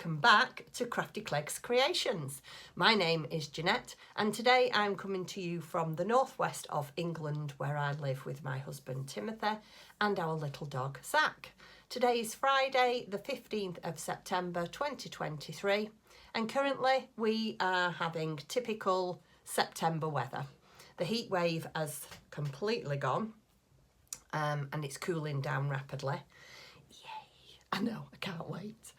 welcome back to Crafty Clegg's Creations. My name is Jeanette and today I'm coming to you from the northwest of England where I live with my husband Timothy and our little dog Zach. Today is Friday the 15th of September 2023 and currently we are having typical September weather. The heat wave has completely gone and it's cooling down rapidly. I know, I can't wait.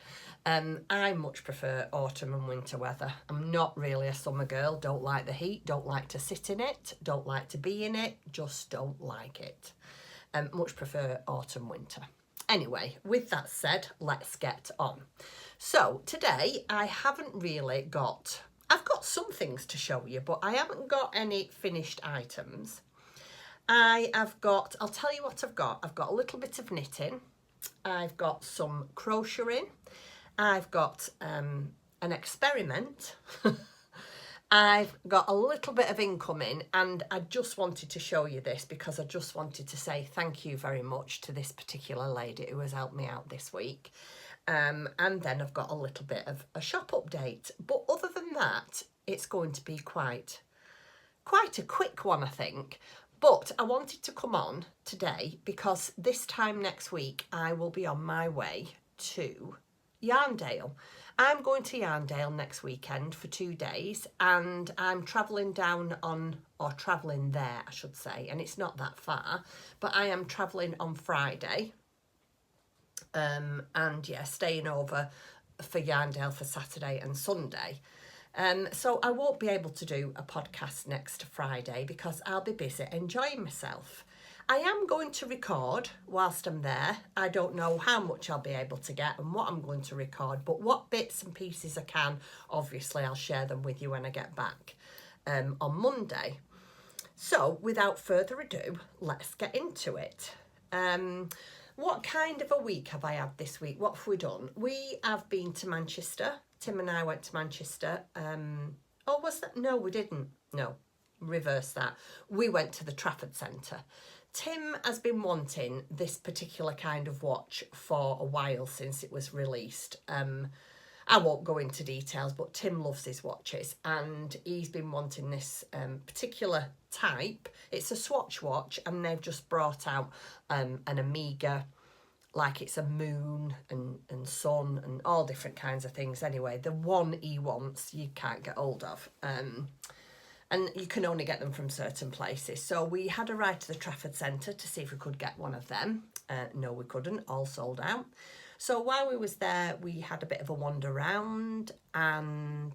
I much prefer autumn and winter weather. I'm not really a summer girl, don't like the heat, don't like to sit in it, don't like to be in it, just don't like it. Much prefer autumn, winter. Anyway, with that said, let's get on. So today I haven't really got, I've got some things to show you, but I haven't got any finished items. I'll tell you what I've got. I've got a little bit of knitting. I've got some crocheting, I've got an experiment, I've got a little bit of incoming, and I just wanted to show you this because I just wanted to say thank you very much to this particular lady who has helped me out this week. And then I've got a little bit of a shop update, but other than that it's going to be quite a quick one, I think. But I wanted to come on today because this time next week I will be on my way to Yarndale. I'm going to Yarndale next weekend for 2 days and I'm travelling there I should say, and it's not that far, but I am travelling on Friday and yeah, staying over for Yarndale for Saturday and Sunday. So I won't be able to do a podcast next Friday because I'll be busy enjoying myself. I am going to record whilst I'm there. I don't know how much I'll be able to get and what I'm going to record, but what bits and pieces I can, obviously I'll share them with you when I get back on Monday. So without further ado, let's get into it. What kind of a week have I had this week? What have we done? We have been to Manchester. Tim and I went to Manchester. Oh, was that? No, we didn't. No, reverse that. We went to the Trafford Centre. Tim has been wanting this particular kind of watch for a while since it was released. I won't go into details, but Tim loves his watches and he's been wanting this particular type. It's a Swatch watch and they've just brought out an Omega, like it's a moon and sun and all different kinds of things. Anyway, the one he wants you can't get hold of, and you can only get them from certain places. So we had a ride to the Trafford Centre to see if we could get one of them. No, we couldn't, all sold out. So while we was there, we had a bit of a wander around and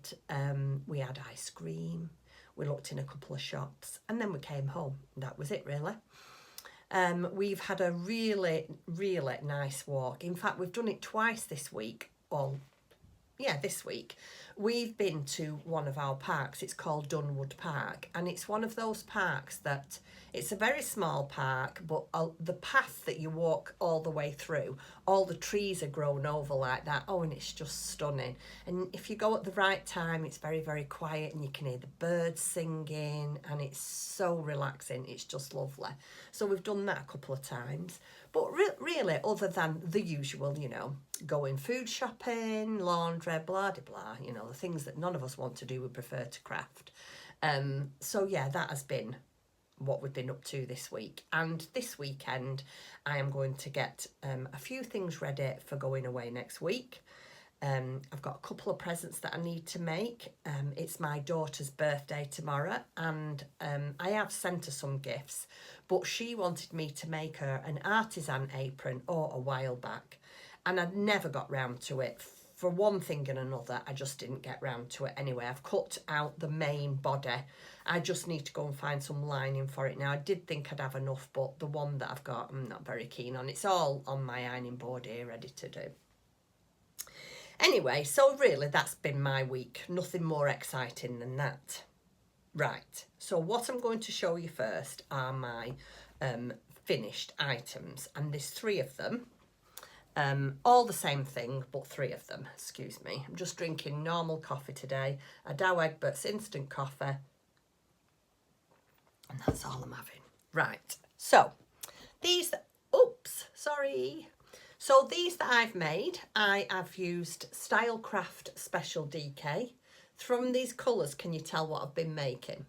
we had ice cream. We looked in a couple of shops and then we came home. That was it really. We've had a really, really nice walk. In fact, we've done it twice this week. This week. We've been to one of our parks. It's called Dunwood Park. And it's one of those parks that, it's a very small park, but the path that you walk all the way through, all the trees are grown over like that. Oh, and it's just stunning. And if you go at the right time, it's very, very quiet and you can hear the birds singing and it's so relaxing. It's just lovely. So we've done that a couple of times. But really, other than the usual, you know, going food shopping, laundry, blah, blah, blah, you know, the things that none of us want to do, we prefer to craft. So yeah, that has been what we've been up to this week. And this weekend, I am going to get a few things ready for going away next week. I've got a couple of presents that I need to make. It's my daughter's birthday tomorrow and I have sent her some gifts, but she wanted me to make her an artisan apron a while back and I'd never got round to it. For one thing and another, I just didn't get round to it. Anyway, I've cut out the main body. I just need to go and find some lining for it now. I did think I'd have enough, but the one that I've got, I'm not very keen on. It's all on my ironing board here, ready to do. Anyway, so really that's been my week. Nothing more exciting than that. Right, so what I'm going to show you first are my finished items. And there's 3 of them. All the same thing, but 3 of them, excuse me. I'm just drinking normal coffee today. A Dow Egbert's instant coffee. And that's all I'm having. Right, so these, oops, sorry. So these that I've made, I have used Stylecraft Special DK. From these colours, can you tell what I've been making?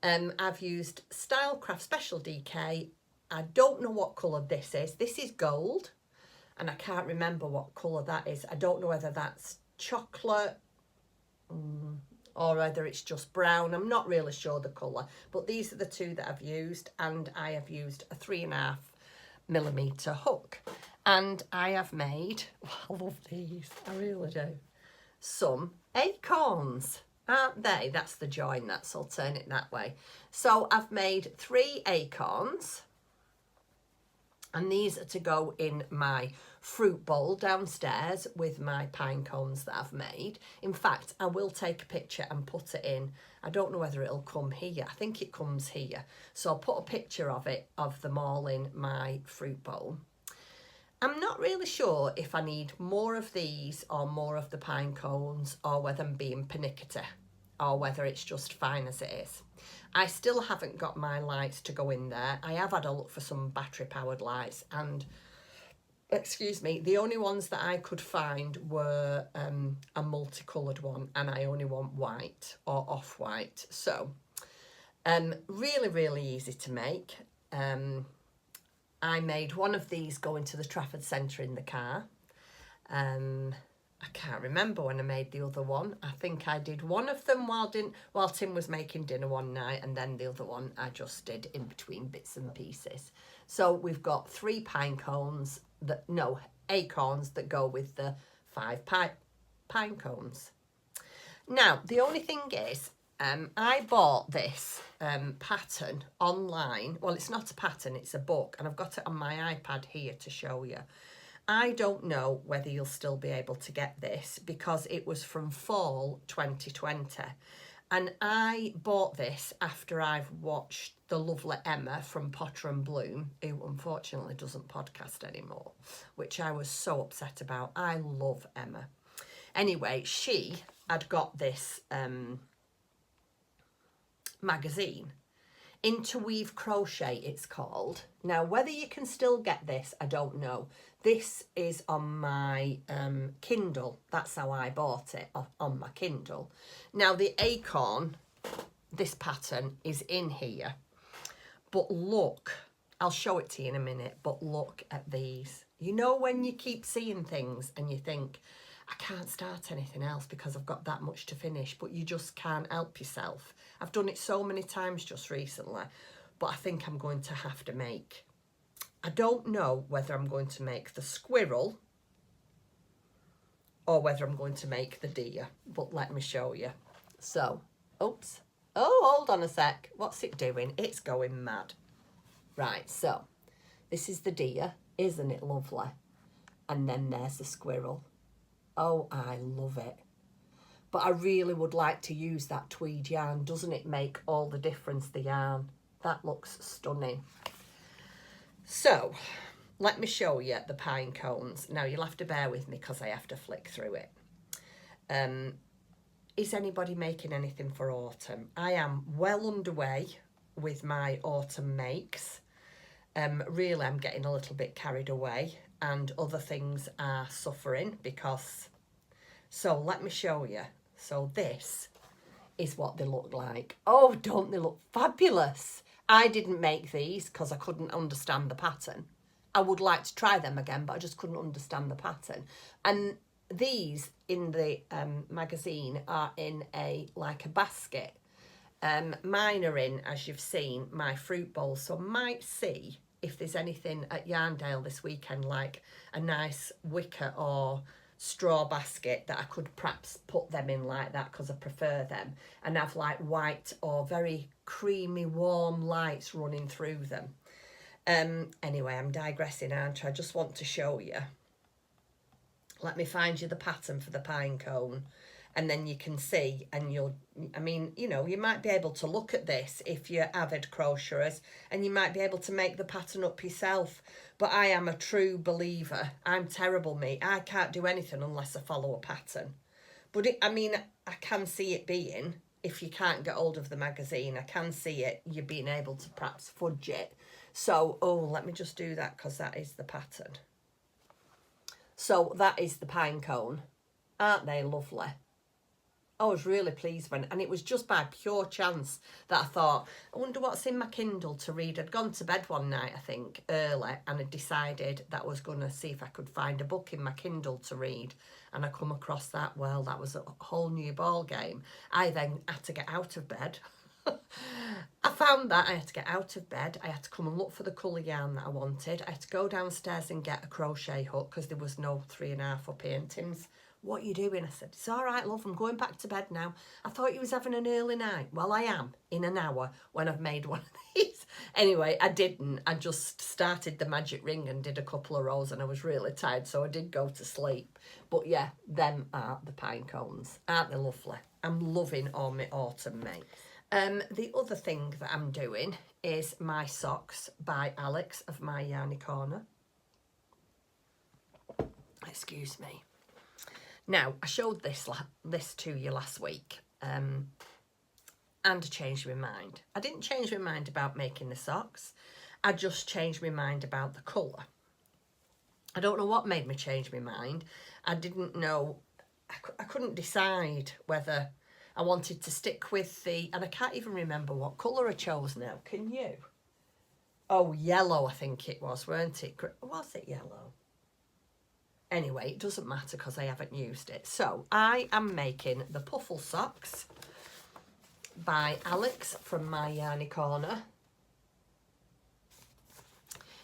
I've used Stylecraft Special DK. I don't know what colour this is. This is gold, and I can't remember what colour that is. I don't know whether that's chocolate or whether it's just brown. I'm not really sure the colour, but these are the two that I've used, and I have used a 3.5mm hook. And I have made, I love these, I really do, some acorns, aren't they? That's the join, so I'll turn it that way. So I've made 3 acorns, and these are to go in my fruit bowl downstairs with my pine cones that I've made. In fact, I will take a picture and put it in. I don't know whether it'll come here. I think it comes here. So I'll put a picture of it, of them all in my fruit bowl. I'm not really sure if I need more of these or more of the pine cones, or whether I'm being pernickety, or whether it's just fine as it is. I still haven't got my lights to go in there. I have had a look for some battery powered lights, and excuse me, the only ones that I could find were a multicoloured one, and I only want white or off-white. So really easy to make. I made one of these going to the Trafford Centre in the car. I can't remember when I made the other one. I think I did one of them while Tim was making dinner one night, and then the other one I just did in between bits and pieces. So we've got 3 pine cones, acorns that go with the 5 pine cones. Now, the only thing is, I bought this pattern online. Well, it's not a pattern, it's a book, and I've got it on my iPad here to show you. I don't know whether you'll still be able to get this, because it was from fall 2020. And I bought this after I've watched the lovely Emma from Potter and Bloom, who unfortunately doesn't podcast anymore, which I was so upset about. I love Emma. Anyway, she had got this magazine, Interweave Crochet it's called. Now, whether you can still get this, I don't know. This is on my Kindle. That's how I bought it, on my Kindle. Now, the acorn, this pattern, is in here. But look, I'll show it to you in a minute, but look at these. You know when you keep seeing things and you think, I can't start anything else because I've got that much to finish, but you just can't help yourself. I've done it so many times just recently, but I think I'm going to have to make, I don't know whether I'm going to make the squirrel or whether I'm going to make the deer, but let me show you. So, oops. Oh, hold on a sec. What's it doing? It's going mad. Right, so this is the deer. Isn't it lovely? And then there's the squirrel. Oh, I love it. But I really would like to use that tweed yarn. Doesn't it make all the difference, the yarn? That looks stunning. So, let me show you the pine cones. Now, you'll have to bear with me because I have to flick through it. Is anybody making anything for autumn? I am well underway with my autumn makes. Really, I'm getting a little bit carried away, and other things are suffering because... So, let me show you. So, this is what they look like. Oh, don't they look fabulous? I didn't make these because I couldn't understand the pattern. I would like to try them again, but I just couldn't understand the pattern. And these in the magazine are in a basket. Mine are in, as you've seen, my fruit bowl. So I might see if there's anything at Yarndale this weekend, like a nice wicker or straw basket that I could perhaps put them in like that, because I prefer them, and have like white or very creamy warm lights running through them. Anyway, I'm digressing, aren't I? I just want to show you. Let me find you the pattern for the pine cone, and then you can see, and you might be able to look at this if you're avid crocheters, and you might be able to make the pattern up yourself. But I am a true believer. I'm terrible, me. I can't do anything unless I follow a pattern. But I can see it being, if you can't get hold of the magazine, I can see it, you being able to perhaps fudge it. So, let me just do that, because that is the pattern. So that is the pine cone. Aren't they lovely? I was really pleased when, and it was just by pure chance that I thought, I wonder what's in my Kindle to read. I'd gone to bed one night, I think, early, and I decided that I was going to see if I could find a book in my Kindle to read. And I come across that. Well, that was a whole new ball game. I then had to get out of bed. I found that I had to get out of bed. I had to come and look for the colour yarn that I wanted. I had to go downstairs and get a crochet hook because there was no 3.5 up here. And Tim's, what are you doing? I said, it's all right, love, I'm going back to bed now. I thought you was having an early night. Well, I am in an hour when I've made one of these. Anyway, I didn't. I just started the magic ring and did a couple of rows and I was really tired, so I did go to sleep. But yeah, them are the pine cones. Aren't they lovely? I'm loving all my autumn mates. The other thing that I'm doing is my socks by Alex of My Yarny Corner. Excuse me. Now, I showed this to you last week, and I changed my mind. I didn't change my mind about making the socks. I just changed my mind about the colour. I don't know what made me change my mind. I didn't know, I couldn't decide whether I wanted to stick with and I can't even remember what colour I chose now. Can you? Oh, yellow I think it was, weren't it? Was it yellow? Anyway, it doesn't matter because I haven't used it. So I am making the Puffle socks by Alex from My Yarny Corner.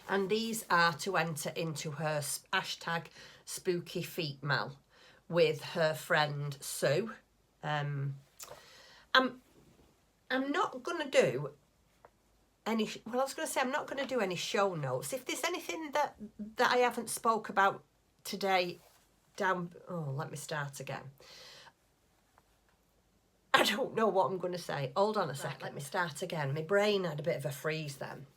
And these are to enter into her hashtag spooky feet mal with her friend Sue. I'm not going to do any, well, I was going to say I'm not going to do any show notes. If there's anything that I haven't spoke about today let me start again. I don't know what I'm going to say. Hold on a second. Let me start again. My brain had a bit of a freeze then.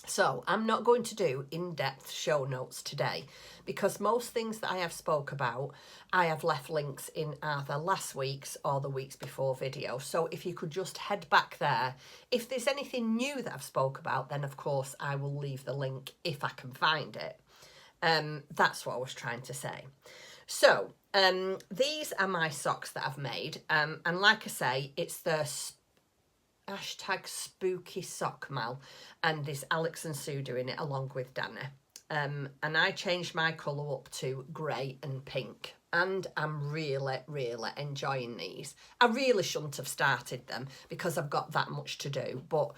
So I'm not going to do in-depth show notes today because most things that I have spoke about, I have left links in either last week's or the weeks before video. So if you could just head back there. If there's anything new that I've spoke about, then of course I will leave the link if I can find it. That's what I was trying to say. So these are my socks that I've made. And like I say, it's the hashtag spooky sock mal, and there's Alex and Sue doing it along with Danny. And I changed my colour up to grey and pink, and I'm really, really enjoying these. I really shouldn't have started them because I've got that much to do, but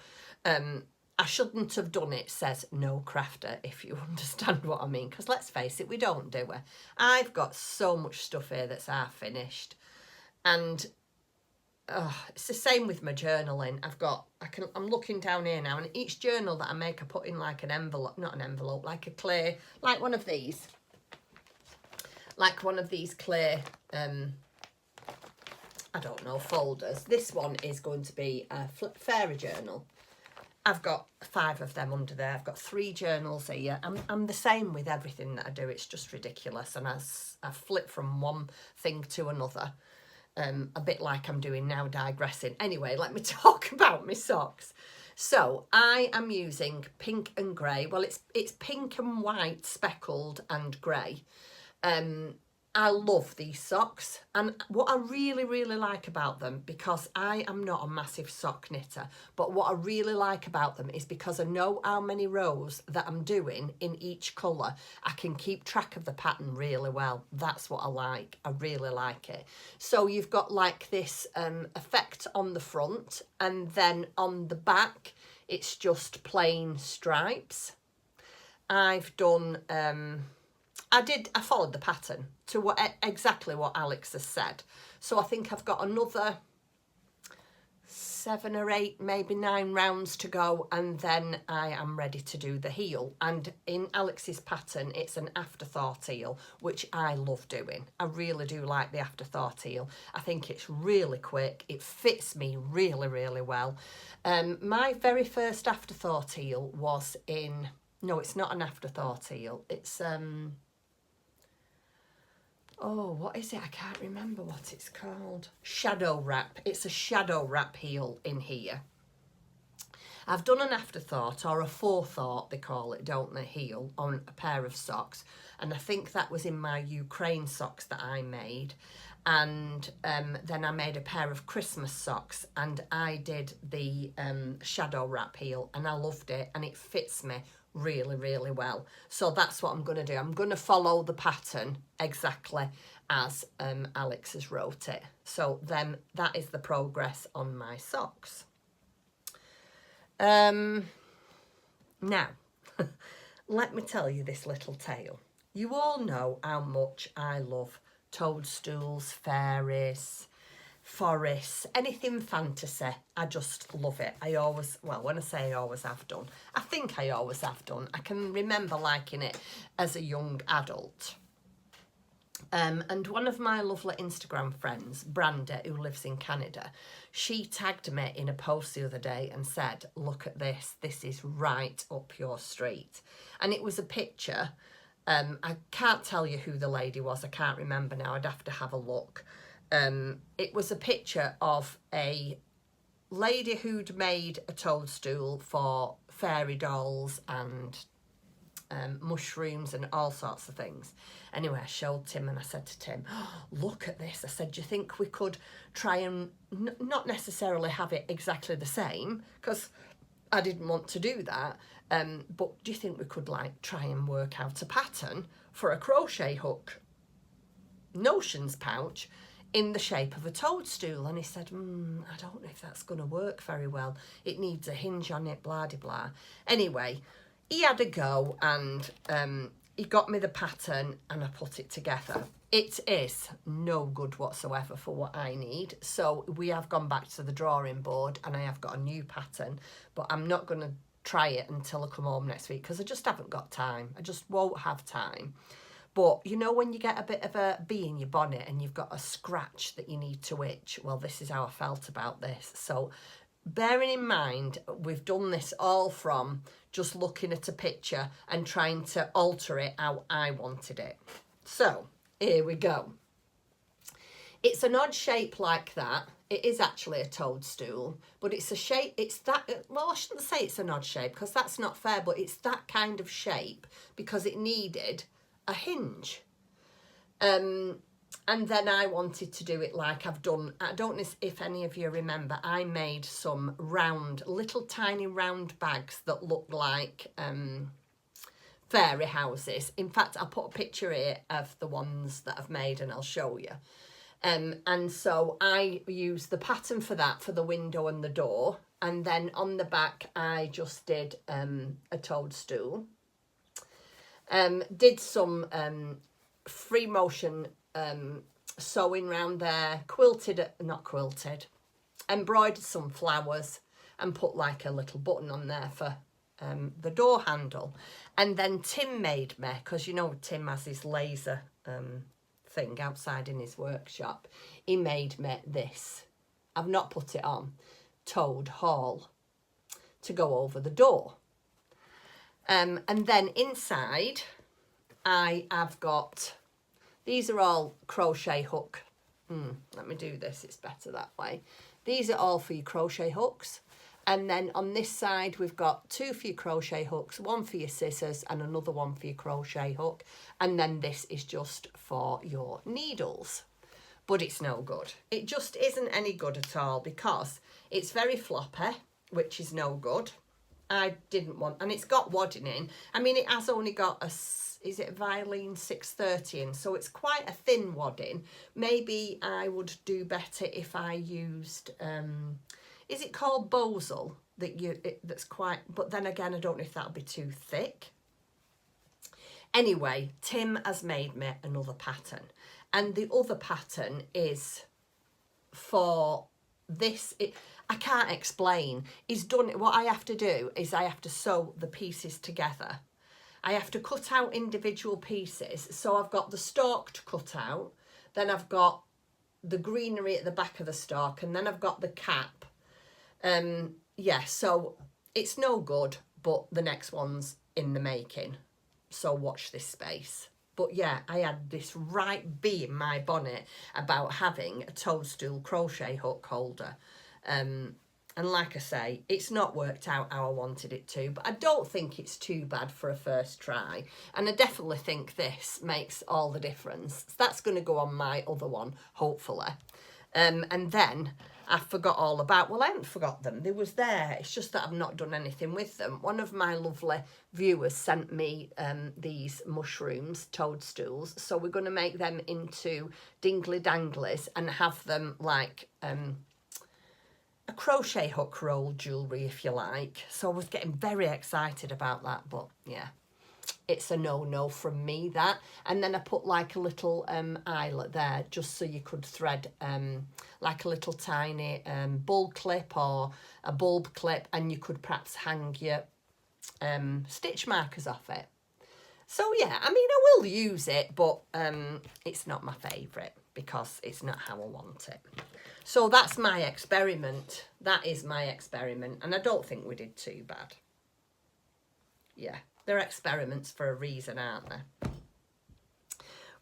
I shouldn't have done it, says no crafter, if you understand what I mean, because let's face it, we don't, do we? I've got so much stuff here that's half finished, and it's the same with my journaling. I'm looking down here now, and each journal that I make, I put in like an envelope, not an envelope, like a clay, like one of these clay, I don't know, folders. This one is going to be a fairy journal. I've got 5 of them under there. I've got 3 journals here. I'm the same with everything that I do. It's just ridiculous, and I flip from one thing to another. A bit like I'm doing now, digressing. Anyway, let me talk about my socks. So I am using pink and grey. Well, it's pink and white, speckled and grey. I love these socks, and what I really, really like about them, because I am not a massive sock knitter, but what I really like about them is because I know how many rows that I'm doing in each colour, I can keep track of the pattern really well. That's what I like. I really like it. So you've got like this effect on the front, and then on the back it's just plain stripes. I've done I followed the pattern to exactly what Alex has said. So I think I've got another 7 or 8, maybe 9 rounds to go, and then I am ready to do the heel. And in Alex's pattern, it's an afterthought heel, which I love doing. I really do like the afterthought heel. I think it's really quick. It fits me really, really well. My very first afterthought heel was in... No, it's not an afterthought heel. It's... Oh, what is it? I can't remember what it's called. Shadow wrap. It's a shadow wrap heel in here. I've done an afterthought, or a forethought they call it, don't they, heel, on a pair of socks. And I think that was in my Ukraine socks that I made. And then I made a pair of Christmas socks, and I did the shadow wrap heel, and I loved it, and it fits me really, really well. So that's what I'm going to do. I'm going to follow the pattern exactly as Alex has wrote it. So then that is the progress on my socks. Now, let me tell you this little tale. You all know how much I love toadstools, fairies, forests, anything fantasy. I just love it. I always, well, when I say I always have done, I think I always have done. I can remember liking it as a young adult. And one of my lovely Instagram friends, Brandy, who lives in Canada, she tagged me in a post the other day and said, look at this is right up your street. And it was a picture. I can't tell you who the lady was. I can't remember now. I'd have to have a look. It was a picture of a lady who'd made a toadstool for fairy dolls and mushrooms and all sorts of things. Anyway, I showed Tim and I said to Tim, oh, look at this. I said, do you think we could try and not necessarily have it exactly the same, because I didn't want to do that, but do you think we could like try and work out a pattern for a crochet hook notions pouch in the shape of a toadstool? And he said, I don't know if that's going to work very well. It needs a hinge on it, blah, de blah. Anyway, he had a go, and he got me the pattern and I put it together. It is no good whatsoever for what I need. So we have gone back to the drawing board and I have got a new pattern, but I'm not going to try it until I come home next week because I just haven't got time. I just won't have time. But you know when you get a bit of a bee in your bonnet and you've got a scratch that you need to itch? Well, this is how I felt about this. So bearing in mind, we've done this all from just looking at a picture and trying to alter it how I wanted it. So here we go. It's an odd shape like that. It is actually a toadstool, but it's a shape, it's that, well, I shouldn't say it's an odd shape because that's not fair, but it's that kind of shape because it needed a hinge. And then I wanted to do it like I've done, I don't know if any of you remember, I made some round, little tiny round bags that look like fairy houses. In fact, I'll put a picture here of the ones that I've made and I'll show you. And so I used the pattern for that, for the window and the door. And then on the back, I just did a toadstool. Did some free motion sewing round there, embroidered some flowers and put like a little button on there for the door handle. And then Tim made me, because you know Tim has his laser thing outside in his workshop, he made me this. I've not put it on. Toad Hall to go over the door. And then inside I have got, these are all crochet hook. Let me do this, it's better that way. These are all for your crochet hooks. And then on this side, we've got 2 for your crochet hooks, 1 for your scissors and another 1 for your crochet hook. And then this is just for your needles. But it's no good. It just isn't any good at all because it's very floppy, which is no good. I didn't want, and it's got wadding in. I mean, it has only got a, is it a Violin 630 in? So it's quite a thin wadding. Maybe I would do better if I used, is it called Bosal? That's quite, but then again, I don't know if that'll be too thick. Anyway, Tim has made me another pattern. And the other pattern is for this, I can't explain. He's done it. What I have to do is I have to sew the pieces together. I have to cut out individual pieces. So I've got the stalk to cut out. Then I've got the greenery at the back of the stalk. And then I've got the cap. Yeah, so it's no good, but the next one's in the making. So watch this space. But yeah, I had this right bee in my bonnet about having a toadstool crochet hook holder. And like I say, it's not worked out how I wanted it to, but I don't think it's too bad for a first try. And I definitely think this makes all the difference. So that's going to go on my other one, hopefully. And then I forgot all about, well, I haven't forgot them. They was there. It's just that I've not done anything with them. One of my lovely viewers sent me these mushrooms, toadstools. So we're going to make them into dingly danglies and have them like a crochet hook roll jewellery, if you like. So I was getting very excited about that, but yeah, it's a no from me, that. And then I put like a little eyelet there, just so you could thread like a little tiny bulb clip or a bulb clip, and you could perhaps hang your stitch markers off it. So yeah, I mean, I will use it, but it's not my favourite because it's not how I want it. So that's my experiment. That is my experiment. And I don't think we did too bad. Yeah, they're experiments for a reason, aren't they?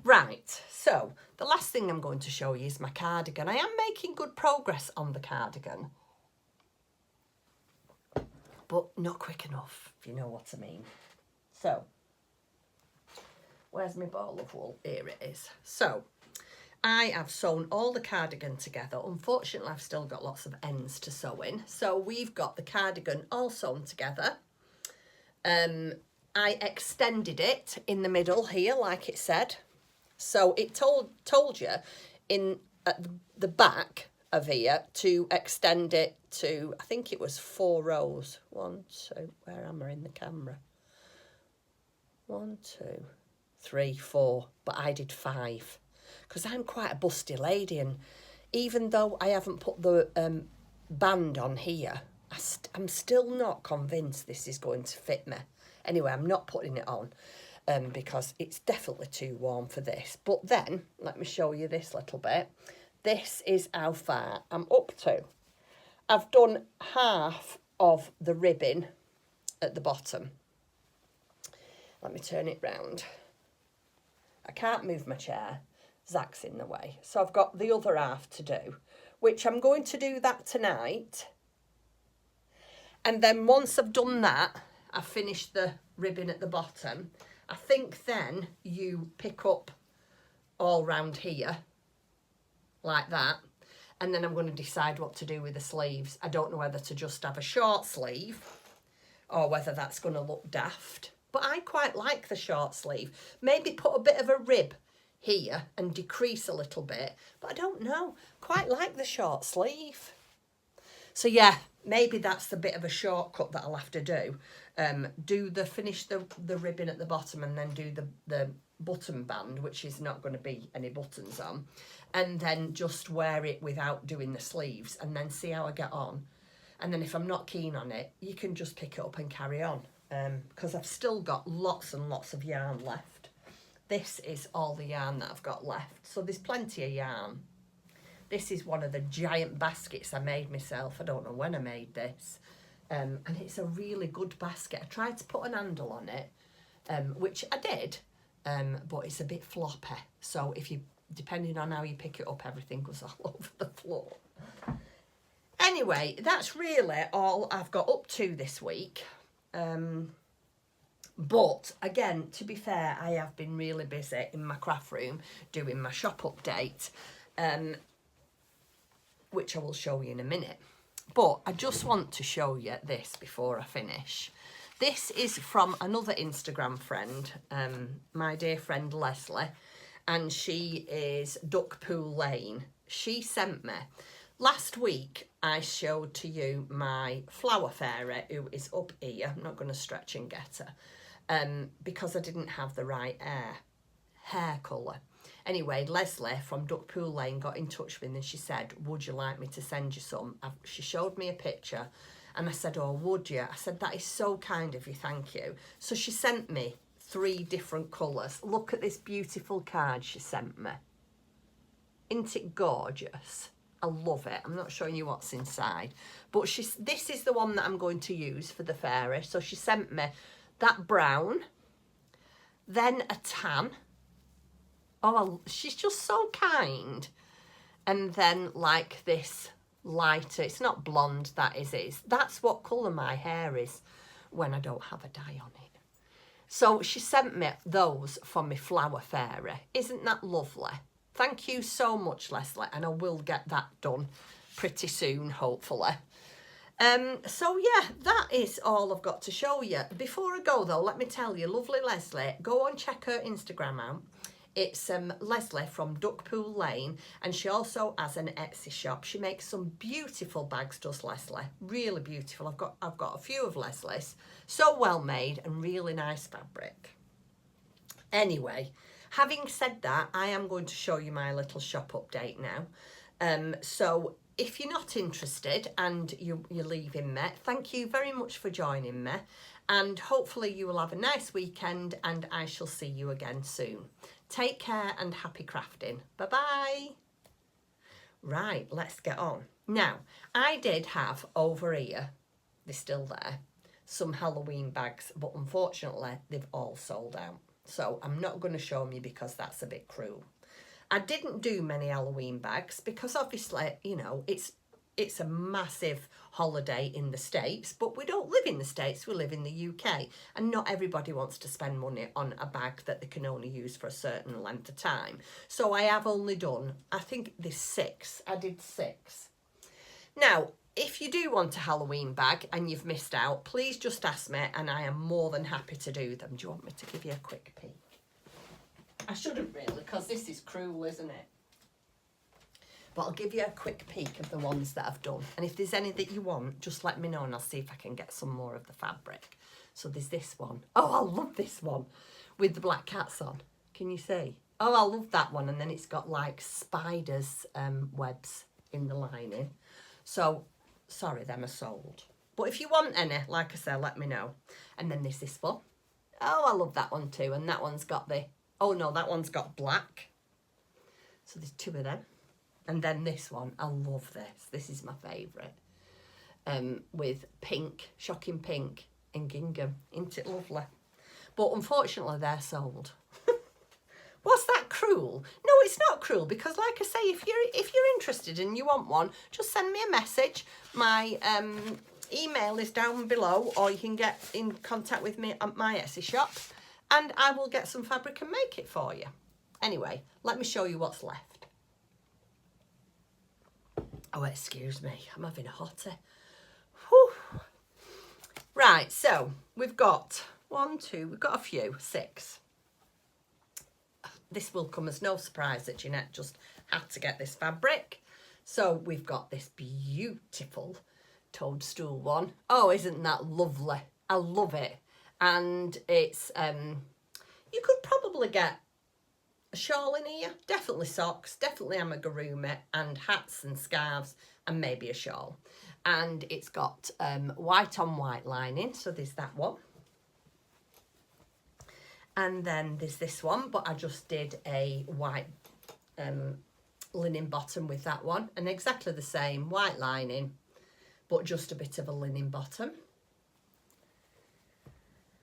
Right, so the last thing I'm going to show you is my cardigan. I am making good progress on the cardigan, but not quick enough, if you know what I mean. So, where's my ball of wool? Here it is. So, I have sewn all the cardigan together. Unfortunately, I've still got lots of ends to sew in. So we've got the cardigan all sewn together. I extended it in the middle here, like it said. So it told you at the back of here to extend it to, I think it was 4 rows. 1, 2, where am I in the camera? 1, 2, 3, 4, but I did 5. Because I'm quite a busty lady, and even though I haven't put the band on here, I'm still not convinced this is going to fit me. Anyway, I'm not putting it on because it's definitely too warm for this. But then, let me show you this little bit. This is how far I'm up to. I've done half of the ribbing at the bottom. Let me turn it round. I can't move my chair. Zach's in the way. So I've got the other half to do, which I'm going to do that tonight. And then once I've done that, I've finished the ribbon at the bottom. I think then you pick up all round here, like that. And then I'm going to decide what to do with the sleeves. I don't know whether to just have a short sleeve or whether that's going to look daft. But I quite like the short sleeve. Maybe put a bit of a rib here and decrease a little bit, but I don't know, quite like the short sleeve. So yeah, maybe that's the bit of a shortcut that I'll have to do. Finish the ribbon at the bottom and then do the button band, which is not going to be any buttons on, and then just wear it without doing the sleeves and then see how I get on. And then if I'm not keen on it, you can just pick it up and carry on, because I've still got lots and lots of yarn left. This is all the yarn that I've got left. So there's plenty of yarn. This is one of the giant baskets I made myself. I don't know when I made this. And it's a really good basket. I tried to put an handle on it, which I did, but it's a bit floppy. So depending on how you pick it up, everything goes all over the floor. Anyway, that's really all I've got up to this week. But again, to be fair, I have been really busy in my craft room doing my shop update, which I will show you in a minute. But I just want to show you this before I finish. This is from another Instagram friend, my dear friend Lesley, and she is Duckpool Lane. She sent me. Last week, I showed to you my flower fairy, who is up here. I'm not going to stretch and get her. Because I didn't have the right hair colour. Anyway, Lesley from Duckpool Lane got in touch with me and she said, would you like me to send you some? She showed me a picture and I said, oh, would you? I said, that is so kind of you, thank you. So she sent me 3 different colours. Look at this beautiful card she sent me. Isn't it gorgeous? I love it. I'm not showing you what's inside. But this is the one that I'm going to use for the fairy. So she sent me that brown, then a tan. Oh, she's just so kind. And then like this lighter. It's not blonde, that is it. That's what colour my hair is when I don't have a dye on it. So she sent me those for my flower fairy. Isn't that lovely? Thank you so much, Lesley, and I will get that done pretty soon, hopefully. So yeah, that is all I've got to show you. Before I go though, let me tell you, lovely Lesley, go and check her Instagram out. It's Lesley from Duckpool Lane, and she also has an Etsy shop. She makes some beautiful bags, does Lesley? Really beautiful. I've got a few of Lesley's. So well made and really nice fabric. Anyway, having said that, I am going to show you my little shop update now. So if you're not interested and you're leaving me, thank you very much for joining me. And hopefully you will have a nice weekend, and I shall see you again soon. Take care and happy crafting. Bye-bye. Right, let's get on. Now, I did have over here, they're still there, some Halloween bags, but unfortunately they've all sold out. So I'm not going to show them you because that's a bit cruel. I didn't do many Halloween bags because obviously, you know, it's a massive holiday in the States, but we don't live in the States, we live in the UK, and not everybody wants to spend money on a bag that they can only use for a certain length of time. So I have only done, I think there's 6. I did 6. Now, if you do want a Halloween bag and you've missed out, please just ask me and I am more than happy to do them. Do you want me to give you a quick peek? I shouldn't really, because this is cruel, isn't it? But I'll give you a quick peek of the ones that I've done. And if there's any that you want, just let me know and I'll see if I can get some more of the fabric. So there's this one. Oh, I love this one with the black cats on. Can you see? Oh, I love that one. And then it's got like spiders' webs in the lining. So, sorry, them are sold. But if you want any, like I said, let me know. And then there's this one. Oh, I love that one too. And that one's got the... Oh, no, that one's got black. So there's 2 of them. And then this one, I love this. This is my favourite. With pink, shocking pink and gingham. Isn't it lovely? But unfortunately, they're sold. Was that cruel? No, it's not cruel because, like I say, if you're interested and you want one, just send me a message. My email is down below, or you can get in contact with me at my Etsy shop, and I will get some fabric and make it for you. Anyway, let me show you what's left. Oh, excuse me, I'm having a hottie. Whew. Right, so we've got 1, 2, we've got a few, 6. This will come as no surprise that Jeanette just had to get this fabric. So we've got this beautiful Toadstool one. Oh, isn't that lovely? I love it. And it's, you could probably get a shawl in here, definitely socks, definitely amigurumi, and hats and scarves, and maybe a shawl. And it's got white on white lining, so there's that one. And then there's this one, but I just did a white linen bottom with that one, and exactly the same, white lining, but just a bit of a linen bottom.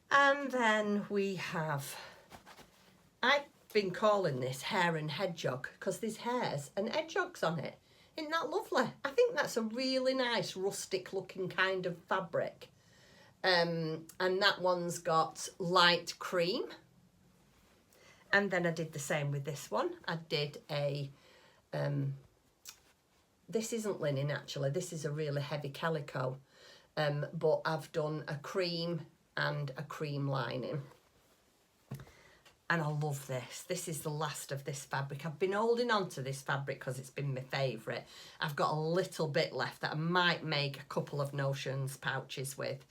And then we have, I've been calling this hair and hedgehog because there's hairs and hedgehogs on it. Isn't that lovely? I think that's a really nice rustic looking kind of fabric. And that one's got light cream. And then I did the same with this one. I did a, this isn't linen actually, this is a really heavy calico. But I've done a cream and a cream lining. And I love this. This is the last of this fabric. I've been holding on to this fabric because it's been my favourite. I've got a little bit left that I might make a couple of notions pouches with.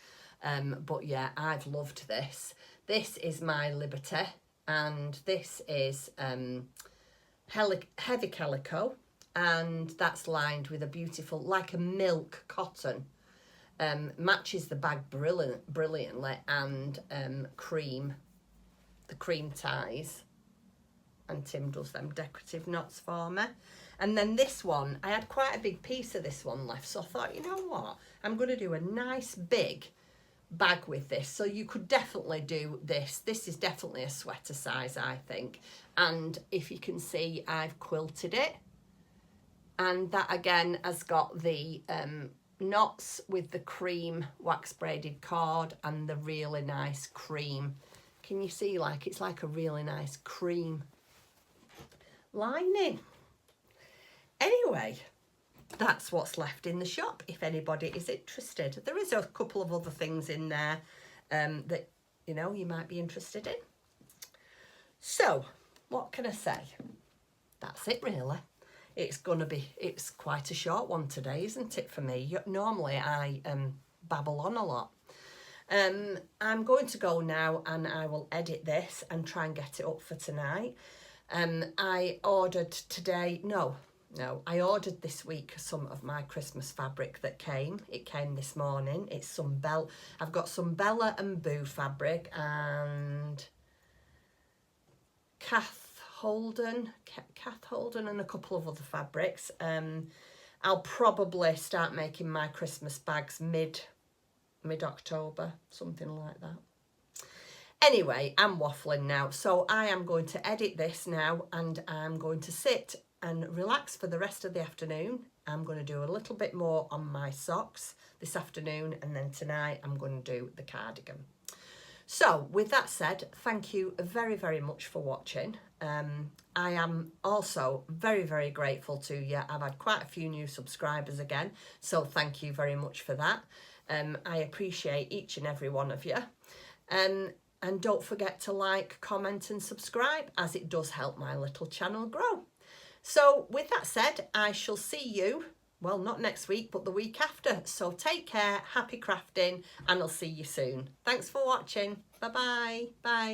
But yeah, I've loved this. This is my Liberty. And this is heavy calico. And that's lined with a beautiful, like a milk cotton. Matches the bag brilliantly. And cream. The cream ties, and Tim does them decorative knots for me. And then this one, I had quite a big piece of this one left, so I thought, you know what, I'm going to do a nice big bag with this. So you could definitely do this. This is definitely a sweater size, I think. And if you can see, I've quilted it. And that again has got the knots with the cream wax braided cord and the really nice cream. Can you see, like, it's like a really nice cream lining. Anyway, that's what's left in the shop if anybody is interested. There is a couple of other things in there that, you know, you might be interested in. So, what can I say? That's it really. It's quite a short one today, isn't it, for me? Normally I babble on a lot. I'm going to go now and I will edit this and try and get it up for tonight. I ordered today, I ordered this week some of my Christmas fabric that came. It came this morning. It's some I've got some Bella and Boo fabric and Kath Holden and a couple of other fabrics. I'll probably start making my Christmas bags mid-October, something like that. Anyway, I'm waffling now, so I am going to edit this now and I'm going to sit and relax for the rest of the afternoon. I'm going to do a little bit more on my socks this afternoon, and then tonight I'm going to do the cardigan. So with that said, thank you very, very much for watching. I am also very, very grateful to you. I've had quite a few new subscribers again, so thank you very much for that. I appreciate each and every one of you. And don't forget to like, comment and subscribe, as it does help my little channel grow. So with that said, I shall see you, well, not next week, but the week after. So take care, happy crafting, and I'll see you soon. Thanks for watching. Bye-bye. Bye.